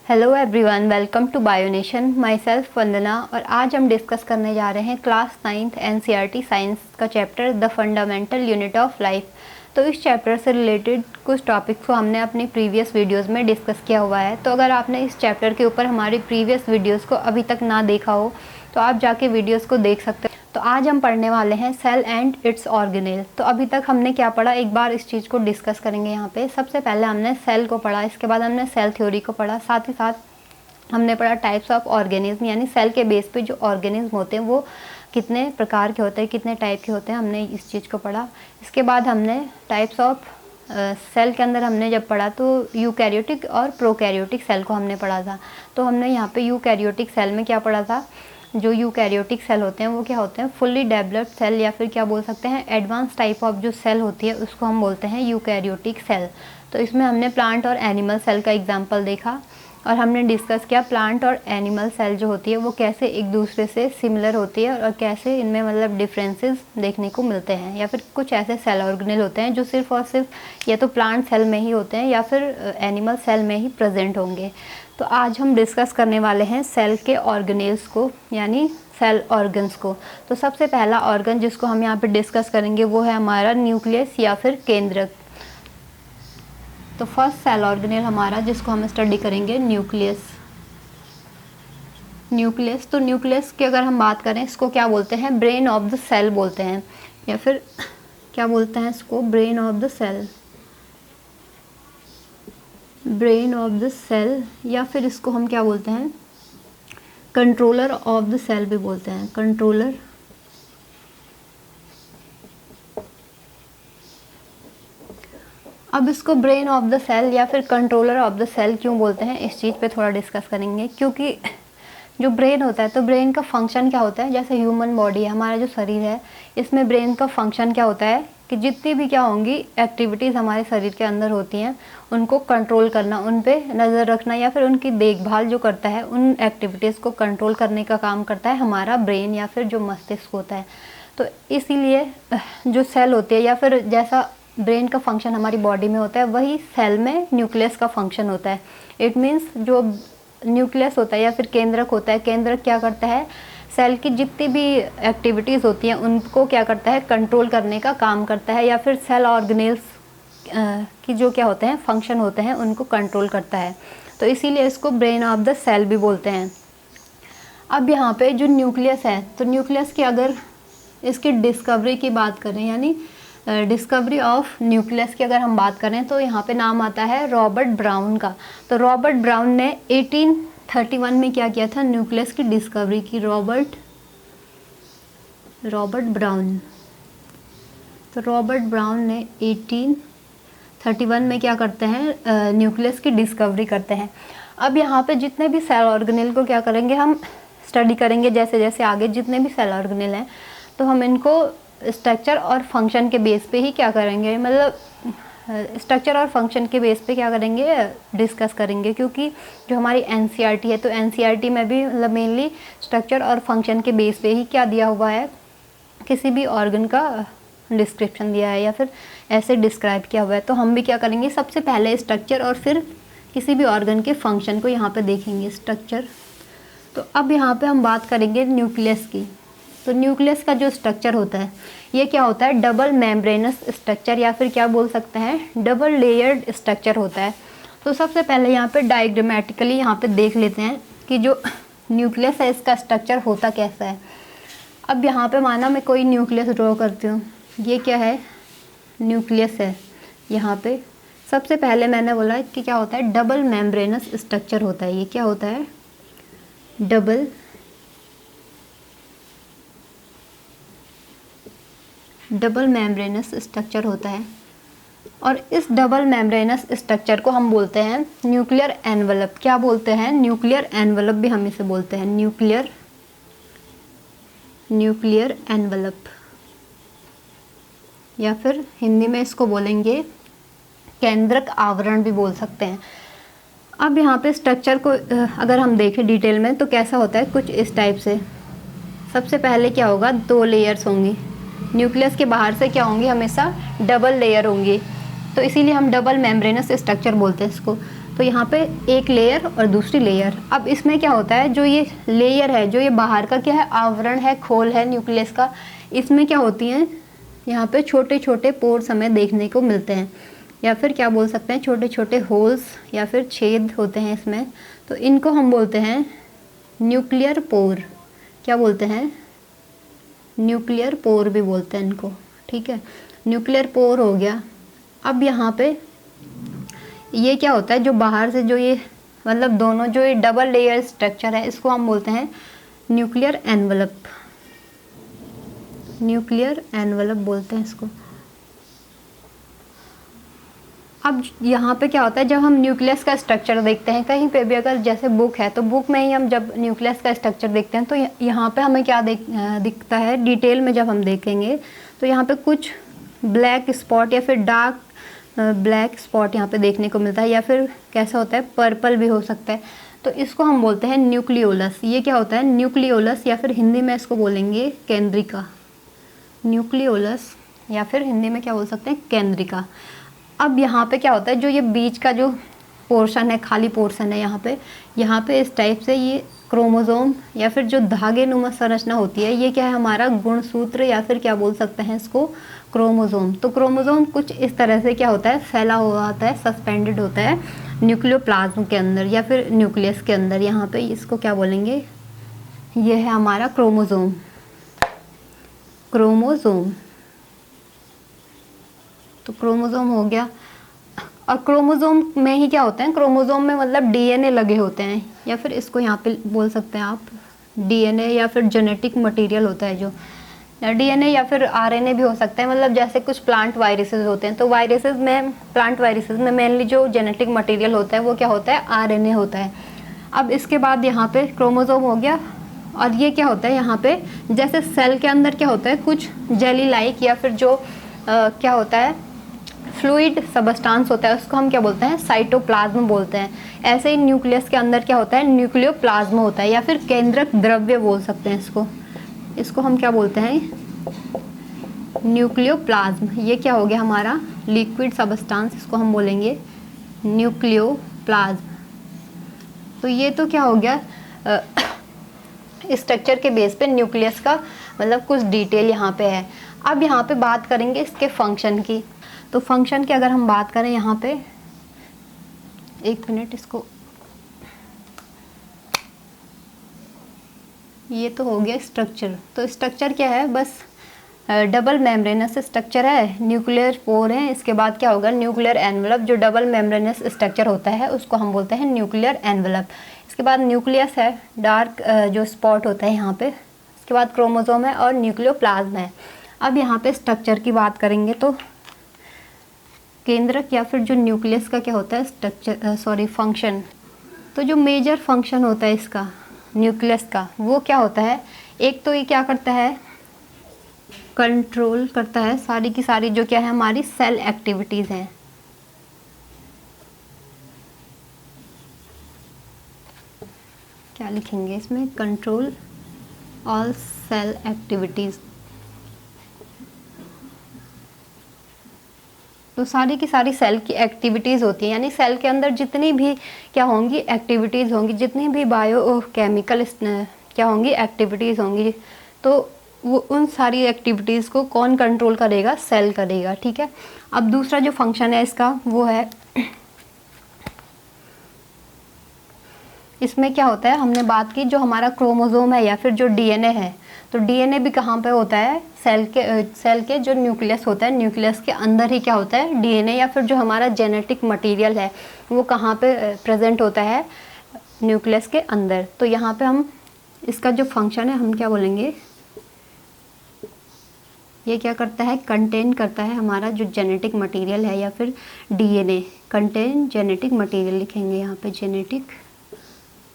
Hello everyone, welcome to Bionation. Myself Vandana. और आज हम डिस्कस करने जा रहे हैं क्लास 9th एनसीईआरटी साइंस का chapter the fundamental unit of life. तो इस चैप्टर से रिलेटेड कुछ टॉपिक्स को हमने अपनी प्रीवियस वीडियोस में डिस्कस किया हुआ है। तो अगर आपने इस चैप्टर के ऊपर हमारी प्रीवियस वीडियोस को अभी तक ना देखा हो तो आप जाके वीडियोस को देख सकते हैं। तो आज हम पढ़ने वाले हैं सेल एंड इट्स ऑर्गेनेल। तो अभी तक हमने क्या पढ़ा, एक बार इस चीज़ को डिस्कस करेंगे यहाँ पे। सबसे पहले हमने सेल को पढ़ा, इसके बाद हमने सेल थ्योरी को पढ़ा, साथ ही साथ हमने पढ़ा टाइप्स ऑफ ऑर्गेनिज्म, यानी सेल के बेस पे जो ऑर्गेनिज्म होते हैं वो कितने प्रकार के होते हैं, कितने टाइप के होते हैं, हमने इस चीज़ को पढ़ा। इसके बाद हमने टाइप्स ऑफ सेल के अंदर हमने जब पढ़ा तो यूकैरियोटिक और प्रोकैरियोटिक सेल को हमने पढ़ा था। तो हमने यहाँ पे यूकैरियोटिक सेल में क्या पढ़ा था, जो यूकैरियोटिक सेल होते हैं वो क्या होते हैं, फुल्ली डेवलप्ड सेल, या फिर क्या बोल सकते हैं एडवांस टाइप ऑफ जो सेल होती है उसको हम बोलते हैं यूकैरियोटिक सेल। तो इसमें हमने प्लांट और एनिमल सेल का एग्जांपल देखा और हमने डिस्कस किया प्लांट और एनिमल सेल जो होती है वो कैसे एक दूसरे से सिमिलर होती है और कैसे इनमें मतलब डिफरेंसेस देखने को मिलते हैं, या फिर कुछ ऐसे सेल ऑर्गेनेल होते हैं जो सिर्फ और सिर्फ या तो प्लांट सेल में ही होते हैं या फिर एनिमल सेल में ही प्रेजेंट होंगे। तो आज हम डिस्कस करने वाले हैं सेल के ऑर्गेनेल्स को, यानी सेल ऑर्गन्स को। तो सबसे पहला ऑर्गन जिसको हम यहाँ पे डिस्कस करेंगे वो है हमारा न्यूक्लियस या फिर केंद्रक। तो फर्स्ट सेल ऑर्गेनेल हमारा जिसको हम स्टडी करेंगे न्यूक्लियस। न्यूक्लियस, तो न्यूक्लियस की अगर हम बात करें इसको क्या बोलते हैं, ब्रेन ऑफ द सेल बोलते हैं, या फिर क्या बोलते हैं इसको, brain of the cell, brain of the cell, या फिर इसको हम क्या बोलते हैं, कंट्रोलर ऑफ द सेल भी बोलते हैं, कंट्रोलर। अब इसको ब्रेन ऑफ द सेल या फिर कंट्रोलर ऑफ द सेल क्यों बोलते हैं, इस चीज़ पे थोड़ा डिस्कस करेंगे। क्योंकि जो ब्रेन होता है तो ब्रेन का फंक्शन क्या होता है, जैसे ह्यूमन बॉडी है, हमारा जो शरीर है, इसमें ब्रेन का फंक्शन क्या होता है कि जितनी भी क्या होंगी एक्टिविटीज़ हमारे शरीर के अंदर होती हैं उनको कंट्रोल करना, उन पे नज़र रखना, या फिर उनकी देखभाल जो करता है, उन एक्टिविटीज़ को कंट्रोल करने का काम करता है हमारा ब्रेन या फिर जो मस्तिष्क होता है। तो इसीलिए जो सेल होती है या फिर जैसा ब्रेन का फंक्शन हमारी बॉडी में होता है वही सेल में न्यूक्लियस का फंक्शन होता है। इट मीन्स जो न्यूक्लियस होता है या फिर केंद्रक होता है, केंद्रक क्या करता है, सेल की जितनी भी एक्टिविटीज़ होती हैं उनको क्या करता है, कंट्रोल करने का काम करता है, या फिर सेल ऑर्गेनेल्स की जो क्या होते हैं फंक्शन होते हैं उनको कंट्रोल करता है। तो इसीलिए इसको ब्रेन ऑफ द सेल भी बोलते हैं। अब यहाँ पे जो न्यूक्लियस है, तो न्यूक्लियस की अगर इसकी डिस्कवरी की बात करें, यानी डिस्कवरी ऑफ न्यूक्लियस की अगर हम बात करें तो यहाँ पे नाम आता है रॉबर्ट ब्राउन का। तो रॉबर्ट ब्राउन ने 1831 में क्या किया था, न्यूक्लियस की डिस्कवरी की। रॉबर्ट ब्राउन, तो रॉबर्ट ब्राउन ने 1831 में क्या करते हैं, न्यूक्लियस की डिस्कवरी करते हैं। अब यहाँ पे जितने भी सेल ऑर्गेनेल को क्या करेंगे, हम स्टडी करेंगे जैसे जैसे आगे जितने भी सेल ऑर्गेनेल हैं तो हम इनको स्ट्रक्चर और फंक्शन के बेस पे ही क्या करेंगे, मतलब स्ट्रक्चर और फंक्शन के बेस पे क्या करेंगे, डिस्कस करेंगे। क्योंकि जो हमारी एनसीईआरटी है तो एनसीईआरटी में भी मतलब मेनली स्ट्रक्चर और फंक्शन के बेस पे ही क्या दिया हुआ है, किसी भी ऑर्गन का डिस्क्रिप्शन दिया है या फिर ऐसे डिस्क्राइब किया हुआ है। तो हम भी क्या करेंगे, सबसे पहले स्ट्रक्चर और फिर किसी भी ऑर्गन के फंक्शन को यहाँ पे देखेंगे, स्ट्रक्चर। तो अब यहाँ पे हम बात करेंगे न्यूक्लियस की। तो न्यूक्लियस का जो स्ट्रक्चर होता है ये क्या होता है, डबल मेम्ब्रेनस स्ट्रक्चर, या फिर क्या बोल सकते हैं डबल लेयर्ड स्ट्रक्चर होता है। तो सबसे पहले यहाँ पे डायग्रामेटिकली यहाँ पे देख लेते हैं कि जो न्यूक्लियस है इसका स्ट्रक्चर होता कैसा है। अब यहाँ पे माना मैं कोई न्यूक्लियस ड्रॉ करती हूँ, ये क्या है, न्यूक्लियस है। यहाँ पे सबसे पहले मैंने बोला कि क्या होता है, डबल मेम्ब्रेनस स्ट्रक्चर होता है। ये क्या होता है, डबल मेम्ब्रेनस स्ट्रक्चर होता है। और इस डबल मेम्ब्रेनस स्ट्रक्चर को हम बोलते हैं न्यूक्लियर एनवलप। क्या बोलते हैं, न्यूक्लियर एनवलप भी हम इसे बोलते हैं, न्यूक्लियर एनवलप, या फिर हिंदी में इसको बोलेंगे केंद्रक आवरण भी बोल सकते हैं। अब यहाँ पे स्ट्रक्चर को अगर हम देखें डिटेल में तो कैसा होता है, कुछ इस टाइप से। सबसे पहले क्या होगा, 2 लेयर्स होंगी, न्यूक्लियस के बाहर से क्या होंगी, हमेशा डबल लेयर होंगी। तो इसीलिए हम डबल मेम्ब्रेनस स्ट्रक्चर बोलते हैं इसको। तो यहाँ पे एक लेयर और दूसरी लेयर। अब इसमें क्या होता है, जो ये लेयर है, जो ये बाहर का क्या है, आवरण है, खोल है न्यूक्लियस का, इसमें क्या होती हैं, यहाँ पे छोटे छोटे पोर्स हमें देखने को मिलते हैं, या फिर क्या बोल सकते हैं, छोटे छोटे होल्स या फिर छेद होते हैं इसमें। तो इनको हम बोलते हैं न्यूक्लियर पोर। क्या बोलते हैं, न्यूक्लियर पोर भी बोलते हैं इनको, ठीक है। न्यूक्लियर पोर हो गया। अब यहाँ पे ये क्या होता है, जो बाहर से जो ये मतलब दोनों जो ये डबल लेयर स्ट्रक्चर है, इसको हम बोलते हैं न्यूक्लियर एनवलप। न्यूक्लियर एनवलप बोलते हैं इसको। अब यहाँ पे क्या होता है, जब हम न्यूक्लियस का स्ट्रक्चर देखते हैं कहीं पे भी, अगर जैसे बुक है तो बुक में ही हम जब न्यूक्लियस का स्ट्रक्चर देखते हैं तो यहाँ पे हमें क्या दिखता है, डिटेल में जब हम देखेंगे तो यहाँ पे कुछ ब्लैक स्पॉट या फिर डार्क ब्लैक स्पॉट यहाँ पे देखने को मिलता है, या फिर कैसा होता है, पर्पल भी हो सकता है। तो इसको हम बोलते हैं न्यूक्लियोलस। ये क्या होता है, न्यूक्लियोलस, या फिर हिंदी में इसको बोलेंगे केंद्रिका। न्यूक्लियोलस या फिर हिंदी में क्या बोल सकते हैं, केंद्रिका। अब यहाँ पे क्या होता है, जो ये बीच का जो पोर्शन है, खाली पोर्शन है, यहाँ पे इस टाइप से ये क्रोमोसोम या फिर जो धागे नुमा संरचना होती है, ये क्या है, हमारा गुणसूत्र, या फिर क्या बोल सकते हैं इसको, क्रोमोसोम। तो क्रोमोसोम कुछ इस तरह से क्या होता है, फैला हुआ होता है, सस्पेंडेड होता है न्यूक्लियोप्लाज्म के अंदर या फिर न्यूक्लियस के अंदर। यहाँ पे इसको क्या बोलेंगे, ये है हमारा क्रोमोसोम। क्रोमोसोम, तो क्रोमोसोम हो गया। और क्रोमोसोम में ही क्या होते हैं, क्रोमोसोम में मतलब डीएनए लगे होते हैं, या फिर इसको यहाँ पे बोल सकते हैं आप डीएनए, या फिर जेनेटिक मटेरियल होता है जो डीएनए, या फिर आरएनए भी हो सकता है। मतलब जैसे कुछ प्लांट वायरसेस होते हैं, तो वायरसेस में, प्लांट वायरसेस में मेनली जो जेनेटिक मटेरियल होता है वो क्या होता है, आरएनए होता है। अब इसके बाद यहाँ पे क्रोमोसोम हो गया। और ये क्या होता है, यहाँ पे जैसे सेल के अंदर क्या होता है, कुछ जेली लाइक या फिर जो क्या होता है, फ्लूइड सबस्टांस होता है, उसको हम क्या बोलते हैं, साइटोप्लाज्म बोलते हैं। ऐसे ही न्यूक्लियस के अंदर क्या होता है, न्यूक्लियोप्लाज्म होता है, या फिर केंद्रक द्रव्य बोल सकते हैं इसको हम क्या बोलते हैं, न्यूक्लियोप्लाज्म। ये क्या हो गया हमारा, लिक्विड सबस्टांस, इसको हम बोलेंगे न्यूक्लियोप्लाज्म। तो ये तो क्या हो गया, स्ट्रक्चर के बेस पे न्यूक्लियस का मतलब कुछ डिटेल यहाँ पे है। अब यहाँ पे बात करेंगे इसके फंक्शन की। तो फंक्शन की अगर हम बात करें यहाँ पे, एक मिनट, इसको, ये तो हो गया स्ट्रक्चर। तो स्ट्रक्चर क्या है, बस डबल मेम्ब्रेनस स्ट्रक्चर है, न्यूक्लियर पोर है। इसके बाद क्या होगा, न्यूक्लियर एनवलप। जो डबल मेम्ब्रेनस स्ट्रक्चर होता है उसको हम बोलते हैं न्यूक्लियर एनवलप। इसके बाद न्यूक्लियस है, डार्क जो स्पॉट होता है यहाँ पे। इसके बाद क्रोमोसोम है और न्यूक्लियोप्लाज्म है। अब यहाँ पे स्ट्रक्चर की बात करेंगे तो केंद्रक या फिर जो न्यूक्लियस का क्या होता है, स्ट्रक्चर फंक्शन। तो जो मेजर फंक्शन होता है इसका न्यूक्लियस का, वो क्या होता है, एक तो ये क्या करता है, कंट्रोल करता है सारी की सारी जो क्या है हमारी सेल एक्टिविटीज़ हैं। क्या लिखेंगे इसमें, कंट्रोल ऑल सेल एक्टिविटीज़। तो सारी की सारी सेल की एक्टिविटीज़ होती हैं, यानी सेल के अंदर जितनी भी क्या होंगी, एक्टिविटीज़ होंगी, जितनी भी बायो केमिकल क्या होंगी, एक्टिविटीज़ होंगी, तो वो उन सारी एक्टिविटीज़ को कौन कंट्रोल करेगा, सेल करेगा, ठीक है। अब दूसरा जो फंक्शन है इसका वो है, इसमें क्या होता है, हमने बात की जो हमारा क्रोमोसोम है या फिर जो डीएनए है, तो डीएनए भी कहाँ पे होता है, सेल के जो न्यूक्लियस होता है, न्यूक्लियस के अंदर ही क्या होता है, डीएनए या फिर जो हमारा जेनेटिक मटेरियल है वो कहाँ पे प्रेजेंट होता है, न्यूक्लियस के अंदर। तो यहाँ पे हम इसका जो फंक्शन है हम क्या बोलेंगे, ये क्या करता है, कंटेन करता है हमारा जो जेनेटिक मटेरियल है या फिर डीएनए, कंटेन जेनेटिक मटेरियल लिखेंगे यहाँ पे, जेनेटिक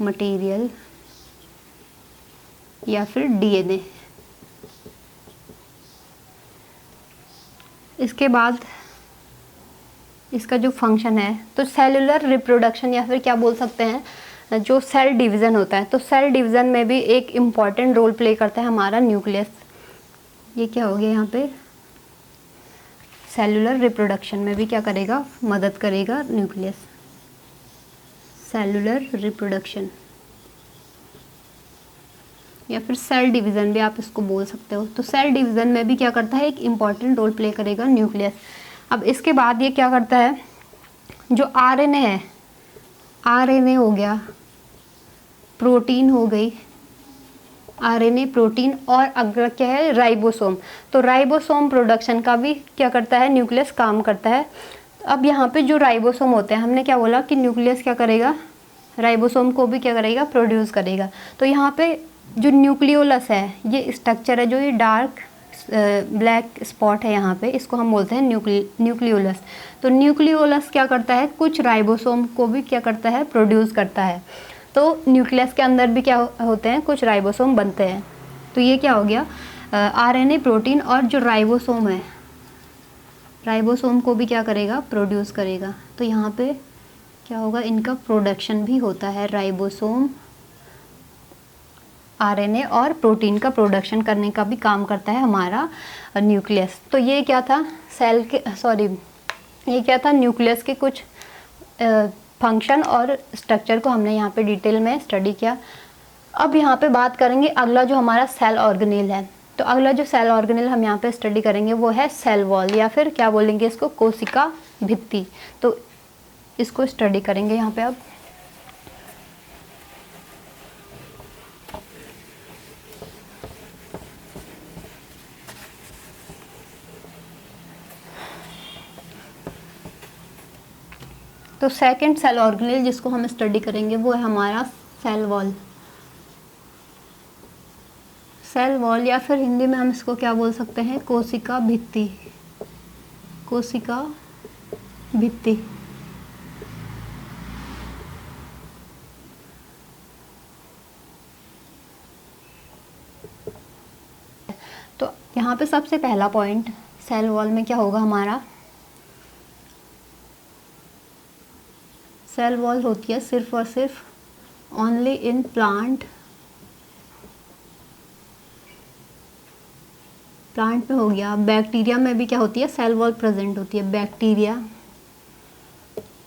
मटेरियल या फिर डीएनए। इसके बाद इसका जो फंक्शन है, तो सेलुलर रिप्रोडक्शन या फिर क्या बोल सकते हैं, जो सेल डिवीज़न होता है, तो सेल डिवीज़न में भी एक इम्पॉर्टेंट रोल प्ले करता है हमारा न्यूक्लियस। ये क्या हो गया यहाँ पे, सेलुलर रिप्रोडक्शन में भी क्या करेगा, मदद करेगा न्यूक्लियस। सेलुलर रिप्रोडक्शन या फिर सेल डिवीज़न भी आप इसको बोल सकते हो। तो सेल डिवीज़न में भी क्या करता है, एक इम्पॉर्टेंट रोल प्ले करेगा न्यूक्लियस। अब इसके बाद ये क्या करता है, जो आरएनए है, आरएनए हो गया, प्रोटीन हो गई, आरएनए प्रोटीन, और अगला क्या है, राइबोसोम। तो राइबोसोम प्रोडक्शन का भी क्या करता है, न्यूक्लियस काम करता है। अब यहाँ पे जो राइबोसोम होते हैं, हमने क्या बोला कि न्यूक्लियस क्या करेगा, राइबोसोम को भी क्या करेगा, प्रोड्यूस करेगा। तो यहाँ पे जो न्यूक्लियोलस है, ये स्ट्रक्चर है, जो ये डार्क ब्लैक स्पॉट है यहाँ पे, इसको हम बोलते हैं न्यूक्लियोलस। तो न्यूक्लियोलस क्या करता है, कुछ राइबोसोम को भी क्या करता है, प्रोड्यूस करता है। तो न्यूक्लियस के अंदर भी क्या होते हैं, कुछ राइबोसोम बनते हैं। तो ये क्या हो गया, आरएनए प्रोटीन, और जो राइबोसोम है, राइबोसोम को भी क्या करेगा, प्रोड्यूस करेगा। तो यहाँ पे क्या होगा, इनका प्रोडक्शन भी होता है। राइबोसोम आरएनए और प्रोटीन का प्रोडक्शन करने का भी काम करता है हमारा न्यूक्लियस। तो ये क्या था, ये क्या था, न्यूक्लियस के कुछ फंक्शन और स्ट्रक्चर को हमने यहाँ पे डिटेल में स्टडी किया। अब यहाँ पे बात करेंगे अगला जो हमारा सेल ऑर्गेनेल है। तो अगला जो सेल ऑर्गेनेल हम यहाँ पे स्टडी करेंगे वो है सेल वॉल, या फिर क्या बोलेंगे इसको, कोशिका भित्ति। तो इसको स्टडी करेंगे यहाँ पे। अब तो सेकंड सेल ऑर्गेनेल जिसको हम स्टडी करेंगे वो है हमारा सेल वॉल। सेल वॉल, या फिर हिंदी में हम इसको क्या बोल सकते हैं, कोशिका भित्ति। कोशिका भित्ति। तो यहाँ पे सबसे पहला पॉइंट सेल वॉल में क्या होगा हमारा, सेल वॉल होती है सिर्फ और सिर्फ ओनली इन प्लांट में हो गया। बैक्टीरिया में भी क्या होती है, सेल वॉल प्रेजेंट होती है। बैक्टीरिया,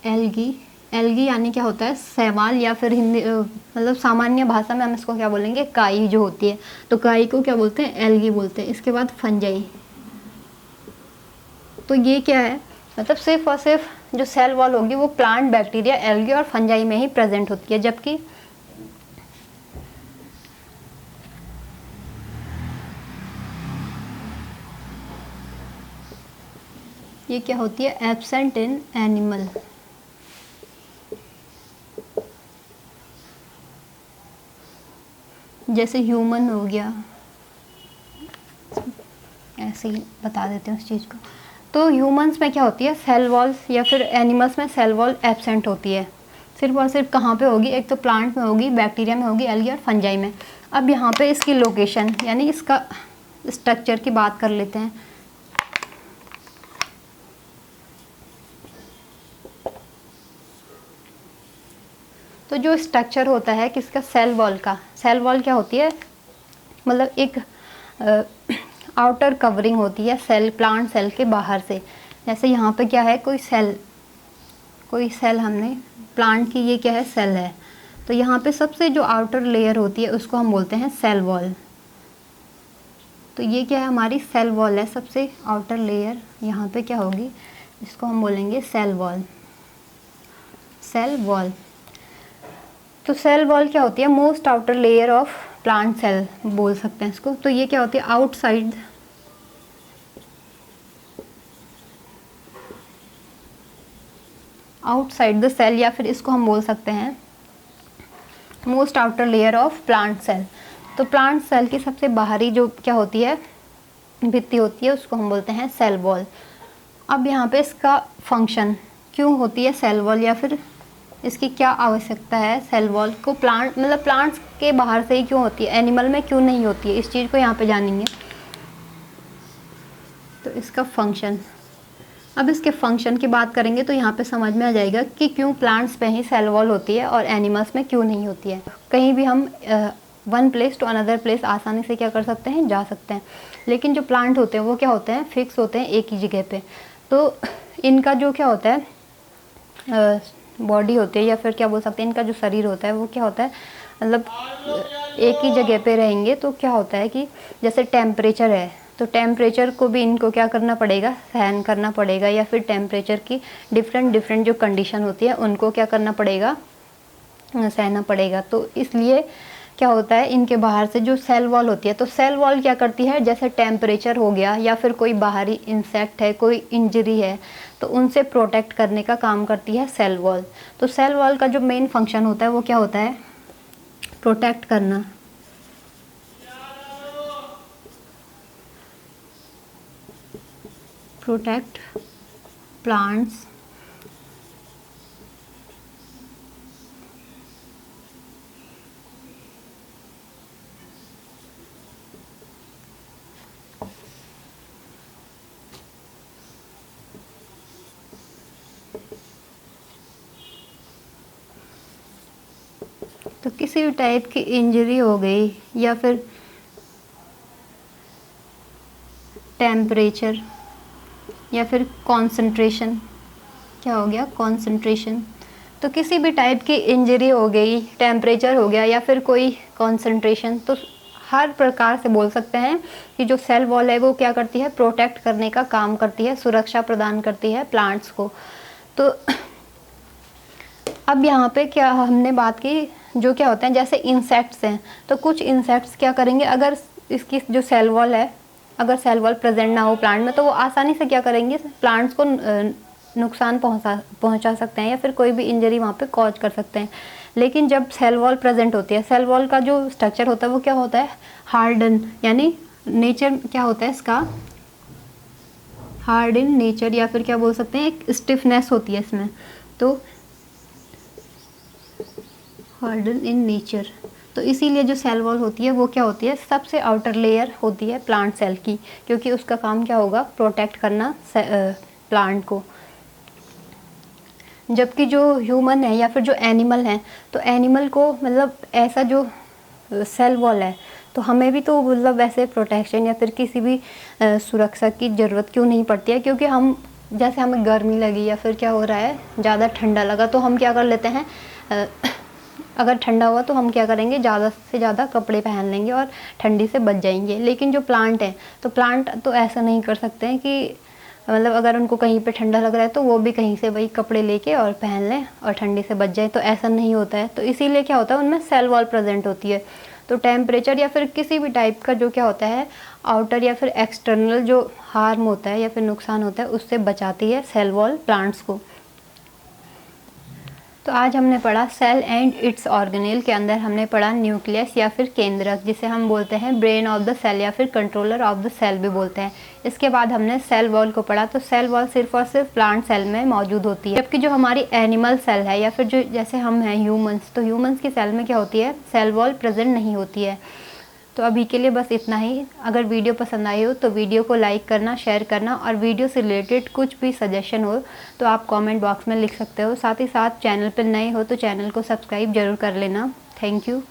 एल्गी यानी क्या होता है, शैवाल, या फिर हिंदी मतलब सामान्य भाषा में हम इसको क्या बोलेंगे, काई जो होती है। तो काई को क्या बोलते हैं, एल्गी बोलते हैं। इसके बाद फंजाई। तो ये क्या है, मतलब सिर्फ और सिर्फ जो सेल वॉल होगी वो प्लांट, बैक्टीरिया, एल्गी और फंजाई में ही प्रेजेंट होती है। जबकि ये क्या होती है, एब्सेंट इन एनिमल। जैसे ह्यूमन हो गया, ऐसे ही बता देते हैं उस चीज़ को। तो ह्यूमंस में क्या होती है, सेल वॉल, या फिर एनिमल्स में सेल वॉल एब्सेंट होती है। सिर्फ और सिर्फ कहाँ पे होगी, एक तो प्लांट में होगी, बैक्टीरिया में होगी, एल्गी और फंजाई में। अब यहाँ पे इसकी लोकेशन यानी इसका स्ट्रक्चर की बात कर लेते हैं। तो जो स्ट्रक्चर होता है किसका, सेल वॉल का। सेल वॉल क्या होती है, मतलब एक आउटर कवरिंग होती है सेल, प्लांट सेल के बाहर से। जैसे यहाँ पे क्या है, कोई सेल हमने प्लांट की, ये क्या है, सेल है। तो यहाँ पे सबसे जो आउटर लेयर होती है उसको हम बोलते हैं सेल वॉल। तो ये क्या है, हमारी सेल वॉल है, सबसे आउटर लेयर यहाँ पे क्या होगी, इसको हम बोलेंगे सेल वॉल। Cell wall. तो सेल वॉल क्या होती है, most outer layer of plant cell बोल सकते हैं इसको। तो ये क्या होती है, आउटसाइड द सेल, या फिर इसको हम बोल सकते हैं most outer layer of plant cell. तो प्लांट सेल की सबसे बाहरी जो क्या होती है, भित्ति होती है, उसको हम बोलते हैं सेल वॉल। अब यहाँ पे इसका फंक्शन क्यों होती है सेल वॉल, या फिर इसकी क्या आवश्यकता है सेल वॉल को, प्लांट मतलब प्लांट्स के बाहर से ही क्यों होती है, एनिमल में क्यों नहीं होती है, इस चीज़ को यहाँ पे जानेंगे। तो इसका फंक्शन, अब इसके फंक्शन की बात करेंगे तो यहाँ पे समझ में आ जाएगा कि क्यों प्लांट्स पे ही सेल वॉल होती है और एनिमल्स में क्यों नहीं होती है। कहीं भी हम one place to another place आसानी से क्या कर सकते हैं, जा सकते हैं। लेकिन जो प्लांट होते हैं वो क्या होते हैं, फिक्स होते हैं एक ही जगह पे। तो इनका जो क्या होता है, बॉडी होती है या फिर क्या बोल सकते हैं इनका जो शरीर होता है वो क्या होता है, मतलब एक ही जगह पे रहेंगे तो क्या होता है कि जैसे टेम्परेचर है तो टेम्परेचर को भी इनको क्या करना पड़ेगा, सहन करना पड़ेगा, या फिर टेम्परेचर की डिफरेंट जो कंडीशन होती है उनको क्या करना पड़ेगा, सहना पड़ेगा। तो इसलिए क्या होता है इनके बाहर से जो सेल वॉल होती है, तो सेल वॉल क्या करती है, जैसे टेम्परेचर हो गया या फिर कोई बाहरी इंसेक्ट है, कोई इंजरी है, तो उनसे प्रोटेक्ट करने का काम करती है सेल वॉल। तो सेल वॉल का जो मेन फंक्शन होता है वो क्या होता है, प्रोटेक्ट करना। प्रोटेक्ट प्लांट्स तो किसी भी टाइप की इंजरी हो गई या फिर टेम्परेचर या फिर कंसंट्रेशन, क्या हो गया, कंसंट्रेशन, तो किसी भी टाइप की इंजरी हो गई, टेम्परेचर हो गया या फिर कोई कंसंट्रेशन, तो हर प्रकार से बोल सकते हैं कि जो सेल वॉल है वो क्या करती है, प्रोटेक्ट करने का काम करती है, सुरक्षा प्रदान करती है प्लांट्स को। तो अब यहाँ पे क्या हमने बात की, जो क्या होते हैं जैसे इंसेक्ट्स हैं, तो कुछ इंसेक्ट्स क्या करेंगे, अगर इसकी जो सेल वॉल है, अगर सेल वॉल प्रेजेंट ना हो प्लांट में तो वो आसानी से क्या करेंगे, प्लांट्स को नुकसान पहुंचा सकते हैं या फिर कोई भी इंजरी वहाँ पे कॉज कर सकते हैं। लेकिन जब सेल वॉल प्रेजेंट होती है, सेल वॉल का जो स्ट्रक्चर होता है वो क्या होता है, हार्डन, यानी नेचर क्या होता है इसका, हार्ड इन नेचर, या फिर क्या बोल सकते हैं एक स्टिफनेस होती है इसमें, तो हार्डन इन नेचर। तो इसीलिए जो सेल वॉल होती है वो क्या होती है, सबसे आउटर लेयर होती है प्लांट सेल की, क्योंकि उसका काम क्या होगा, प्रोटेक्ट करना प्लांट को। जबकि जो ह्यूमन है या फिर जो एनिमल है, तो एनिमल को मतलब ऐसा जो सेल वॉल है, तो हमें भी तो मतलब वैसे प्रोटेक्शन या फिर किसी भी सुरक्षा की ज़रूरत क्यों नहीं पड़ती है, क्योंकि हम जैसे हमें गर्मी लगी या फिर क्या हो रहा है, ज़्यादा ठंडा लगा, तो हम क्या कर लेते हैं, अगर ठंडा हुआ तो हम क्या करेंगे, ज़्यादा से ज़्यादा कपड़े पहन लेंगे और ठंडी से बच जाएंगे। लेकिन जो प्लांट है, तो प्लांट तो ऐसा नहीं कर सकते हैं कि मतलब अगर उनको कहीं पे ठंडा लग रहा है तो वो भी कहीं से वही कपड़े लेके और पहन लें और ठंडी से बच जाए, तो ऐसा नहीं होता है। तो इसीलिए क्या होता है, उनमें सेल वॉल प्रेजेंट होती है। तो टेम्परेचर या फिर किसी भी टाइप का जो क्या होता है, आउटर या फिर एक्सटर्नल जो हार्म होता है या फिर नुकसान होता है, उससे बचाती है सेल वॉल प्लांट्स को। तो आज हमने पढ़ा सेल एंड इट्स ऑर्गेनेल के अंदर हमने पढ़ा न्यूक्लियस या फिर केंद्रक, जिसे हम बोलते हैं ब्रेन ऑफ द सेल या फिर कंट्रोलर ऑफ द सेल भी बोलते हैं। इसके बाद हमने सेल वॉल को पढ़ा। तो सेल वॉल सिर्फ और सिर्फ प्लांट सेल में मौजूद होती है, जबकि जो हमारी एनिमल सेल है या फिर जो जैसे हम हैं ह्यूमंस, तो ह्यूमंस की सेल में क्या होती है, सेल वॉल प्रेजेंट नहीं होती है। तो अभी के लिए बस इतना ही। अगर वीडियो पसंद आई हो तो वीडियो को लाइक करना, शेयर करना, और वीडियो से रिलेटेड कुछ भी सजेशन हो तो आप कमेंट बॉक्स में लिख सकते हो। साथ ही साथ चैनल पर नए हो तो चैनल को सब्सक्राइब जरूर कर लेना। Thank you.